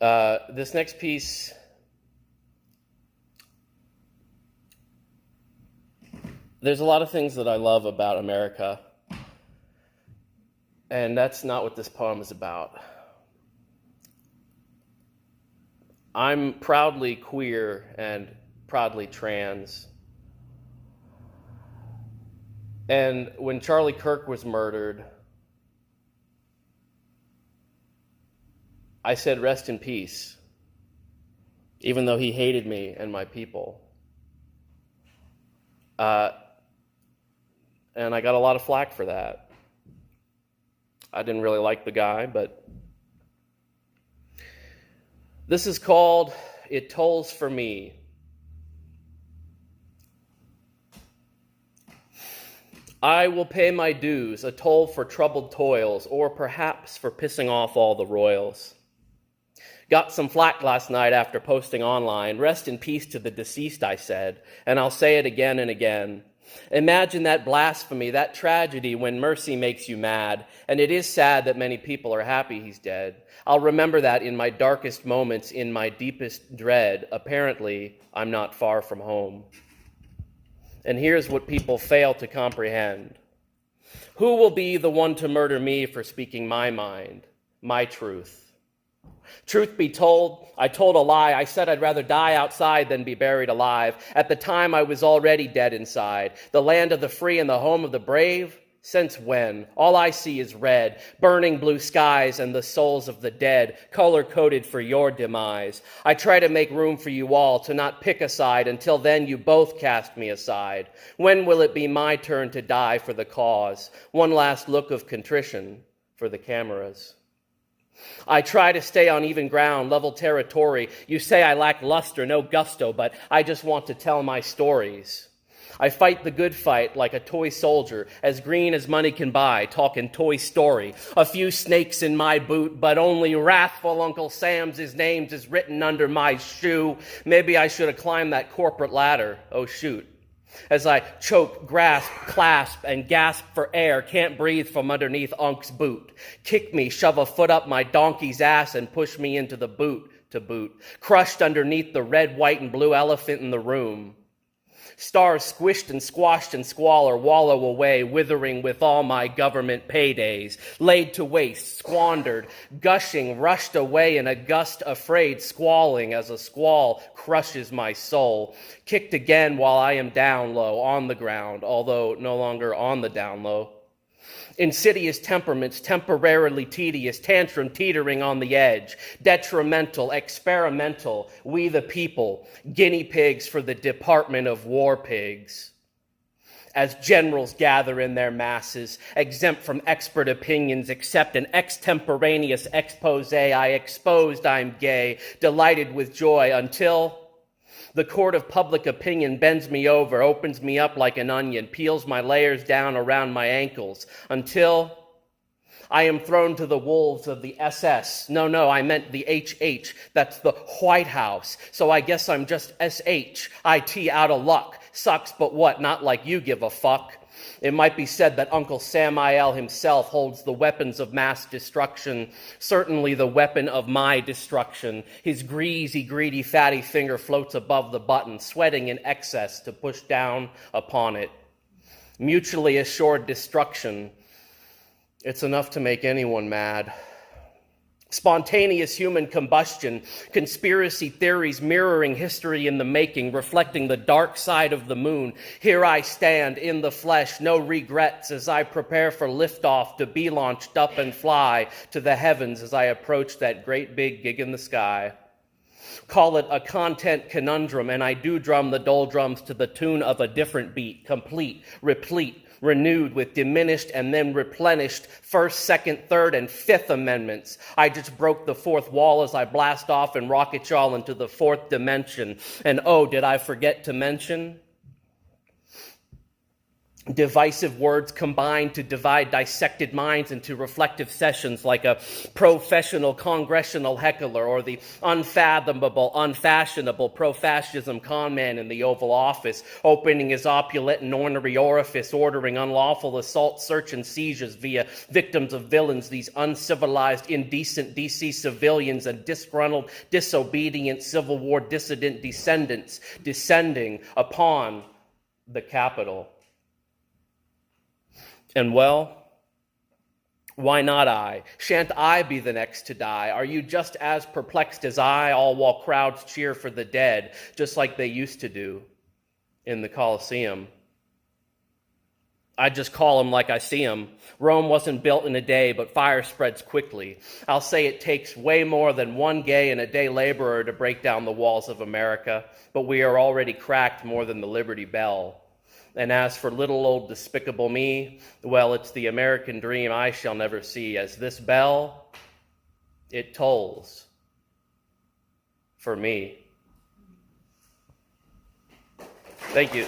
This next piece, there's a lot of things that I love about America, and that's not what this poem is about. I'm proudly queer and proudly trans. And when Charlie Kirk was murdered, I said, rest in peace, even though he hated me and my people. And I got a lot of flack for that. I didn't really like the guy, but this is called It Tolls for Me. I will pay my dues, a toll for troubled toils, or perhaps for pissing off all the royals. Got some flack last night after posting online. Rest in peace to the deceased, I said, and I'll say it again and again. Imagine that blasphemy, that tragedy when mercy makes you mad, and it is sad that many people are happy he's dead. I'll remember that in my darkest moments, in my deepest dread. Apparently, I'm not far from home. And here's what people fail to comprehend. Who will be the one to murder me for speaking my mind, my truth? Truth be told, I told a lie. I said I'd rather die outside than be buried alive. At the time, I was already dead inside. The land of the free and the home of the brave? Since when? All I see is red, burning blue skies and the souls of the dead, color-coded for your demise. I try to make room for you all, to not pick a side. Until then, you both cast me aside. When will it be my turn to die for the cause? One last look of contrition for the cameras. I try to stay on even ground, level territory. You say I lack luster, no gusto, but I just want to tell my stories. I fight the good fight like a toy soldier, as green as money can buy, talking Toy Story. A few snakes in my boot, but only wrathful Uncle Sam's his name is written under my shoe. Maybe I should have climbed that corporate ladder. Oh, shoot. As I choke, grasp, clasp, and gasp for air, can't breathe from underneath Unc's boot. Kick me, shove a foot up my donkey's ass, and push me into the boot to boot. Crushed underneath the red, white, and blue elephant in the room. Stars squished and squashed in squalor wallow away, withering with all my government paydays. Laid to waste, squandered, gushing, rushed away in a gust afraid, squalling as a squall crushes my soul. Kicked again while I am down low on the ground, although no longer on the down low. Insidious temperaments, temporarily tedious, tantrum teetering on the edge, detrimental, experimental, we the people, guinea pigs for the Department of War pigs. As generals gather in their masses, exempt from expert opinions, except an extemporaneous expose, I exposed I'm gay, delighted with joy until the court of public opinion bends me over, opens me up like an onion, peels my layers down around my ankles, until I am thrown to the wolves of the SS. No, I meant the HH. That's the White House. So I guess I'm just SH. IT out of luck. Sucks, but what? Not like you give a fuck. It might be said that Uncle Samael himself holds the weapons of mass destruction, certainly the weapon of my destruction. His greasy, greedy, fatty finger floats above the button, sweating in excess to push down upon it. Mutually assured destruction. It's enough to make anyone mad. Spontaneous human combustion, conspiracy theories mirroring history in the making, reflecting the dark side of the moon. Here I stand in the flesh, no regrets as I prepare for liftoff to be launched up and fly to the heavens as I approach that great big gig in the sky. Call it a content conundrum, and I do drum the doldrums to the tune of a different beat, complete, replete, renewed with diminished and then replenished First, Second, Third, and Fifth Amendments. I just broke the fourth wall as I blast off and rocket y'all into the fourth dimension. And oh, did I forget to mention? divisive words combined to divide dissected minds into reflective sessions like a professional congressional heckler or the unfathomable, unfashionable pro-fascism conman in the Oval Office, opening his opulent and ornery orifice, ordering unlawful assault, search, and seizures via victims of villains, these uncivilized, indecent DC civilians and disgruntled, disobedient Civil War dissident descendants descending upon the Capitol. And well, why not I? Shan't I be the next to die? Are you just as perplexed as I, all while crowds cheer for the dead, just like they used to do in the Colosseum? I just call them like I see them. Rome wasn't built in a day, but fire spreads quickly. I'll say it takes way more than one gay and a day laborer to break down the walls of America, but we are already cracked more than the Liberty Bell. And as for little old despicable me, well, it's the American dream I shall never see, as this bell, it tolls for me. Thank you.